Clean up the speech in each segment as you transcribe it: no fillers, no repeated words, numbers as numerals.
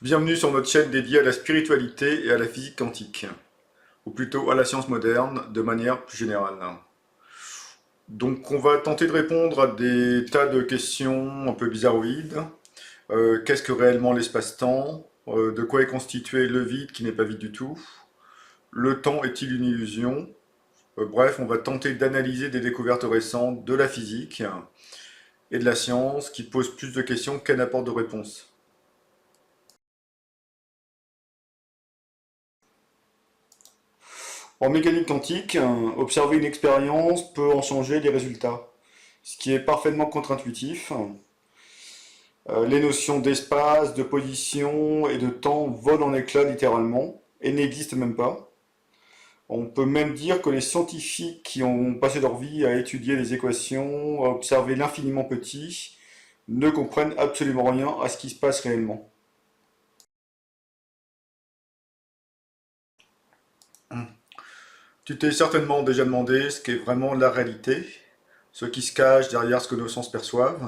Bienvenue sur notre chaîne dédiée à la spiritualité et à la physique quantique, ou plutôt à la science moderne de manière plus générale. Donc on va tenter de répondre à des tas de questions un peu bizarroïdes. Qu'est-ce que réellement l'espace-temps? De quoi est constitué le vide qui n'est pas vide du tout? Le temps est-il une illusion? Bref, on va tenter d'analyser des découvertes récentes de la physique et de la science qui posent plus de questions qu'elles n'apportent de réponses. En mécanique quantique, observer une expérience peut en changer les résultats, ce qui est parfaitement contre-intuitif. Les notions d'espace, de position et de temps volent en éclats littéralement et n'existent même pas. On peut même dire que les scientifiques qui ont passé leur vie à étudier les équations, à observer l'infiniment petit, ne comprennent absolument rien à ce qui se passe réellement. Tu t'es certainement déjà demandé ce qu'est vraiment la réalité, ce qui se cache derrière ce que nos sens perçoivent,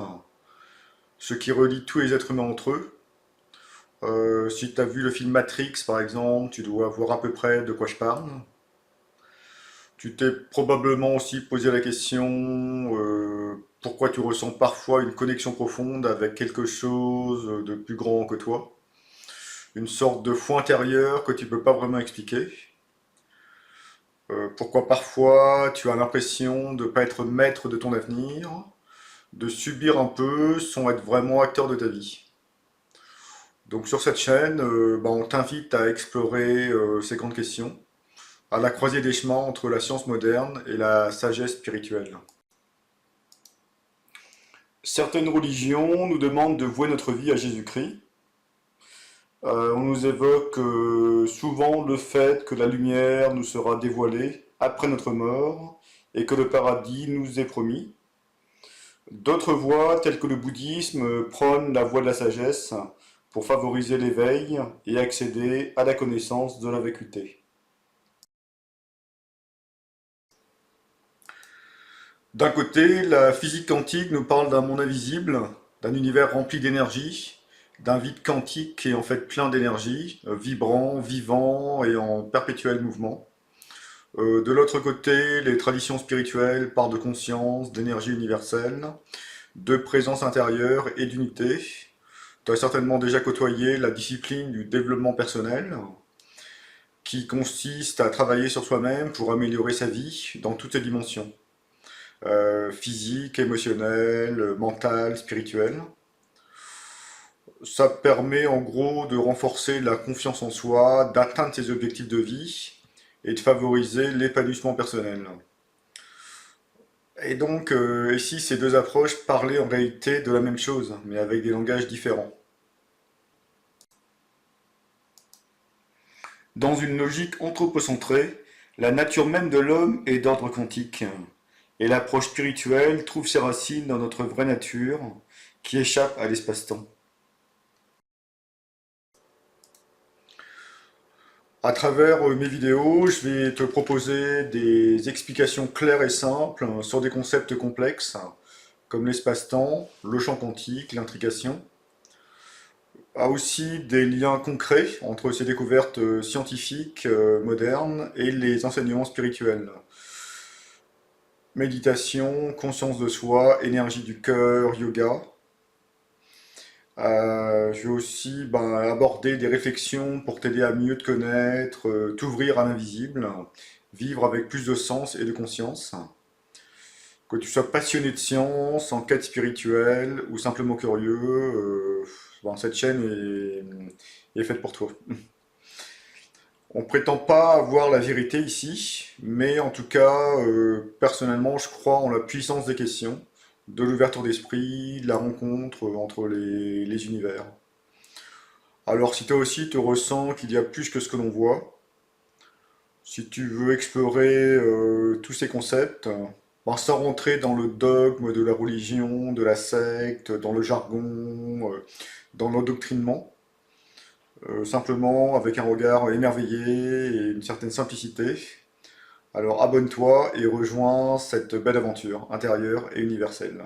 ce qui relie tous les êtres humains entre eux. Si tu as vu le film Matrix, par exemple, tu dois voir à peu près de quoi je parle. Tu t'es probablement aussi posé la question pourquoi tu ressens parfois une connexion profonde avec quelque chose de plus grand que toi. Une sorte de foi intérieure que tu peux pas vraiment expliquer. Pourquoi parfois tu as l'impression de ne pas être maître de ton avenir, de subir un peu sans être vraiment acteur de ta vie. Donc sur cette chaîne, on t'invite à explorer ces grandes questions, à la croisée des chemins entre la science moderne et la sagesse spirituelle. Certaines religions nous demandent de vouer notre vie à Jésus-Christ. On nous évoque souvent le fait que la lumière nous sera dévoilée après notre mort et que le paradis nous est promis. D'autres voies, telles que le bouddhisme, prônent la voie de la sagesse pour favoriser l'éveil et accéder à la connaissance de la vacuité. D'un côté, la physique quantique nous parle d'un monde invisible, d'un univers rempli d'énergie, d'un vide quantique qui est en fait plein d'énergie, vibrant, vivant et en perpétuel mouvement. De l'autre côté, les traditions spirituelles parlent de conscience, d'énergie universelle, de présence intérieure et d'unité. Tu as certainement déjà côtoyé la discipline du développement personnel, qui consiste à travailler sur soi-même pour améliorer sa vie dans toutes ses dimensions. Physique, émotionnelle, mentale, spirituelle. Ça permet en gros de renforcer la confiance en soi, d'atteindre ses objectifs de vie et de favoriser l'épanouissement personnel. Et donc, ici, ces deux approches parlaient en réalité de la même chose, mais avec des langages différents. Dans une logique anthropocentrée, la nature même de l'homme est d'ordre quantique, et l'approche spirituelle trouve ses racines dans notre vraie nature, qui échappe à l'espace-temps. À travers mes vidéos, je vais te proposer des explications claires et simples sur des concepts complexes, comme l'espace-temps, le champ quantique, l'intrication, a aussi des liens concrets entre ces découvertes scientifiques modernes et les enseignements spirituels. Méditation, conscience de soi, énergie du cœur, yoga. Je vais aussi aborder des réflexions pour t'aider à mieux te connaître, t'ouvrir à l'invisible, vivre avec plus de sens et de conscience. Que tu sois passionné de science, en quête spirituelle ou simplement curieux, cette chaîne est faite pour toi. On prétend pas avoir la vérité ici, mais en tout cas, personnellement, je crois en la puissance des questions, de l'ouverture d'esprit, de la rencontre entre les univers. Alors si toi aussi te ressens qu'il y a plus que ce que l'on voit, si tu veux explorer tous ces concepts, sans rentrer dans le dogme de la religion, de la secte, dans le jargon, dans l'endoctrinement, simplement avec un regard émerveillé et une certaine simplicité, alors abonne-toi et rejoins cette belle aventure intérieure et universelle.